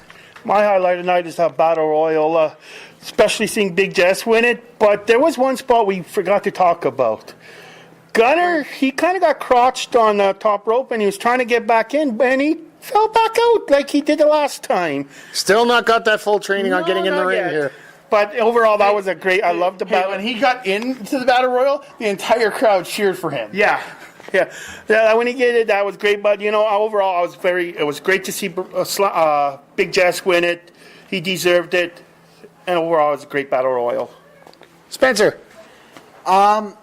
My highlight of the night is that Battle Royal, especially seeing Big Jess win it, but there was one spot we forgot to talk about. Gunner, he kind of got crotched on the top rope, and he was trying to get back in, and he fell back out like he did the last time. Still not got that full training on getting in the ring here. But overall, that was a great. I loved the battle. When he got into the Battle Royal, the entire crowd cheered for him. Yeah. When he did it, that was great. But overall, it was great to see Big Jess win it. He deserved it, and overall, it was a great Battle Royal. Spencer. I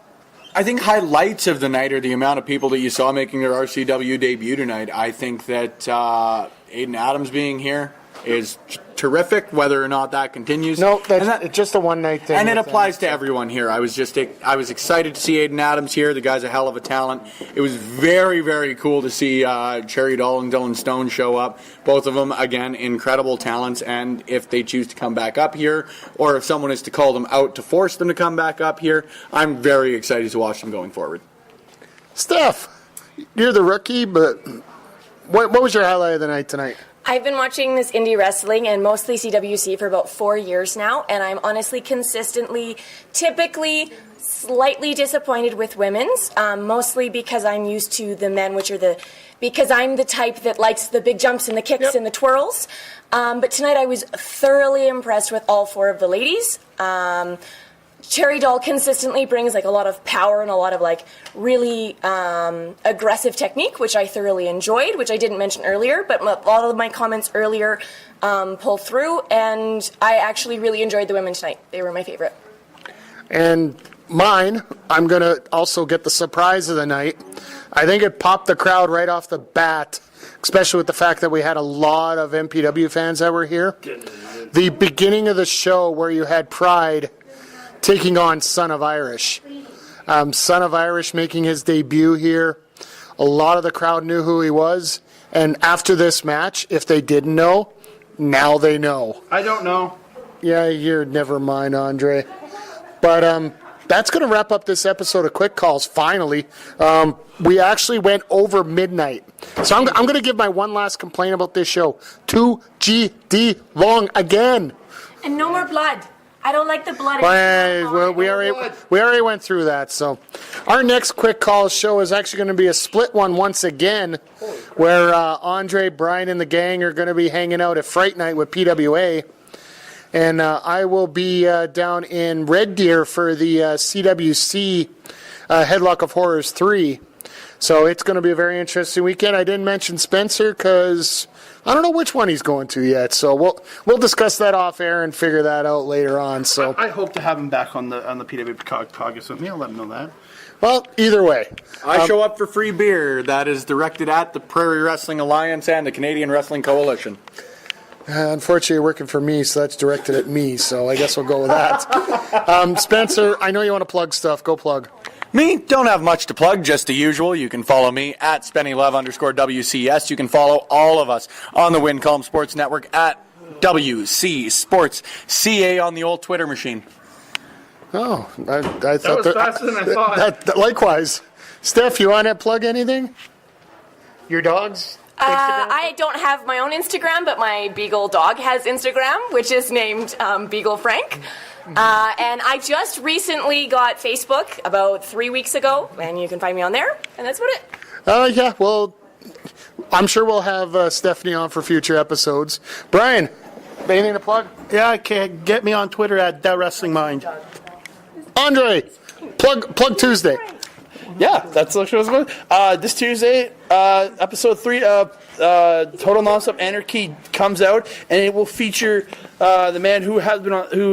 think highlights of the night are the amount of people that you saw making their RCW debut tonight. I think that Aiden Adams being here is terrific, whether or not that continues. No, it's just a one-night thing. And it applies to everyone here. I was excited to see Aiden Adams here. The guy's a hell of a talent. It was very, very cool to see Cherry Doll and Dylan Stone show up. Both of them, again, incredible talents. And if they choose to come back up here, or if someone is to call them out to force them to come back up here, I'm very excited to watch them going forward. Steph, you're the rookie, but what was your highlight of the night tonight? I've been watching this indie wrestling and mostly CWC for about 4 years now, and I'm honestly typically slightly disappointed with women's, mostly because I'm used to the men, because I'm the type that likes the big jumps and the kicks and the twirls. But tonight I was thoroughly impressed with all 4 of the ladies. Cherry Doll consistently brings a lot of power and a lot of really aggressive technique, which I thoroughly enjoyed, which I didn't mention earlier, but a lot of my comments earlier pull through, and I actually really enjoyed the women tonight. They were my favorite. And mine, I'm going to also get the surprise of the night. I think it popped the crowd right off the bat, especially with the fact that we had a lot of MPW fans that were here. The beginning of the show where you had Pride taking on Son of Irish. Son of Irish making his debut here. A lot of the crowd knew who he was. And after this match, if they didn't know, now they know. I don't know. Yeah, you're never mind, Andre. But that's going to wrap up this episode of Quick Calls, finally. We actually went over midnight. So I'm going to give my one last complaint about this show. 2GD long again. And no more blood. I don't like the blood. Well, we already went through that. So our next Quick Calls show is actually going to be a split one once again, where Andre, Brian, and the gang are going to be hanging out at Fright Night with PWA. And I will be down in Red Deer for the CWC Headlock of Horrors 3. So it's going to be a very interesting weekend. I didn't mention Spencer because I don't know which one he's going to yet. So we'll discuss that off air and figure that out later on. So I hope to have him back on the PW podcast with me. I'll let him know that. Well, either way. I show up for free beer that is directed at the Prairie Wrestling Alliance and the Canadian Wrestling Coalition. Unfortunately, you're working for me, so that's directed at me, so I guess we'll go with that. Spencer, I know you want to plug stuff. Go plug. Me? Don't have much to plug, just the usual. You can follow me at SpennyLove_WCS. You can follow all of us on the Wincombe Sports Network at WC Sports CA on the old Twitter machine. Oh, I thought that was faster than I thought. Likewise. Steph, you want to plug anything? Your dogs? I don't have my own Instagram, but my Beagle dog has Instagram, which is named Beagle Frank. And I just recently got Facebook about 3 weeks ago, and you can find me on there, and that's about it. Yeah, well, I'm sure we'll have Stephanie on for future episodes. Brian, anything to plug? Yeah, get me on Twitter at @WrestlingMind. Andre, plug Tuesday. Yeah, that's what show's about. This Tuesday, episode 3 of Total Nonstop Anarchy comes out, and it will feature the man who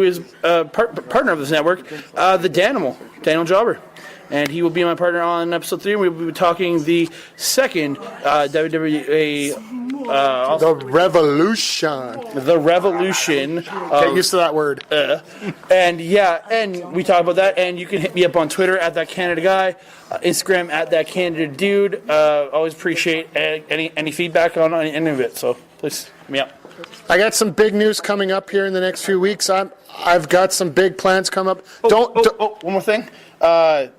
is partner of this network, the Danimal, Daniel Jobber. And he will be my partner on episode 3. We will be talking the second WWE. The Revolution. The Revolution. Get used to that word. And we talk about that. And you can hit me up on Twitter at That Canada Guy, Instagram at That Canada Dude. Always appreciate any feedback on any of it. So please hit me up. I got some big news coming up here in the next few weeks. I've got some big plans come up. One more thing.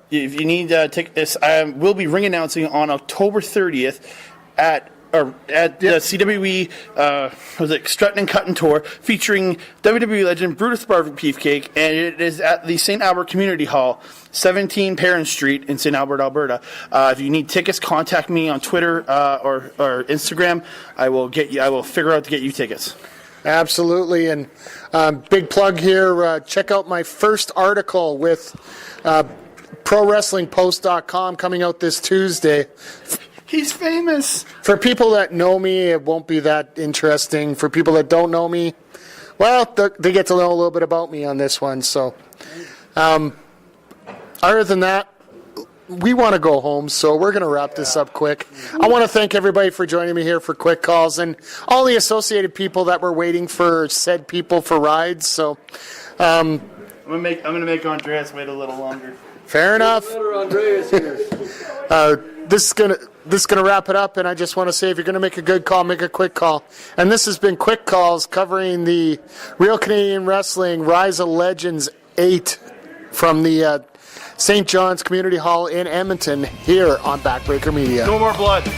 If you need tickets, I will be ring announcing on October 30th at the CWE Strutting and Cutting Tour, featuring WWE legend Brutus the Barber Beefcake, and it is at the St. Albert Community Hall, 17 Perrin Street in St. Albert, Alberta. If you need tickets, contact me on Twitter or Instagram. I will figure out to get you tickets. Absolutely, and big plug here. Check out my first article with ProWrestlingPost.com coming out this Tuesday. He's famous. For people that know me, it won't be that interesting. For people that don't know me, well, they get to know a little bit about me on this one. So, other than that, we want to go home, so we're going to wrap this up quick. I want to thank everybody for joining me here for Quick Calls and all the associated people that were waiting for said people for rides. So, I'm gonna make Andreas wait a little longer. Fair enough. Andreas here. This is gonna wrap it up, and I just want to say, if you're gonna make a good call, make a quick call. And this has been Quick Calls covering the Real Canadian Wrestling Rise of Legends 8 from the St. John's Community Hall in Edmonton here on Backbreaker Media. No more blood.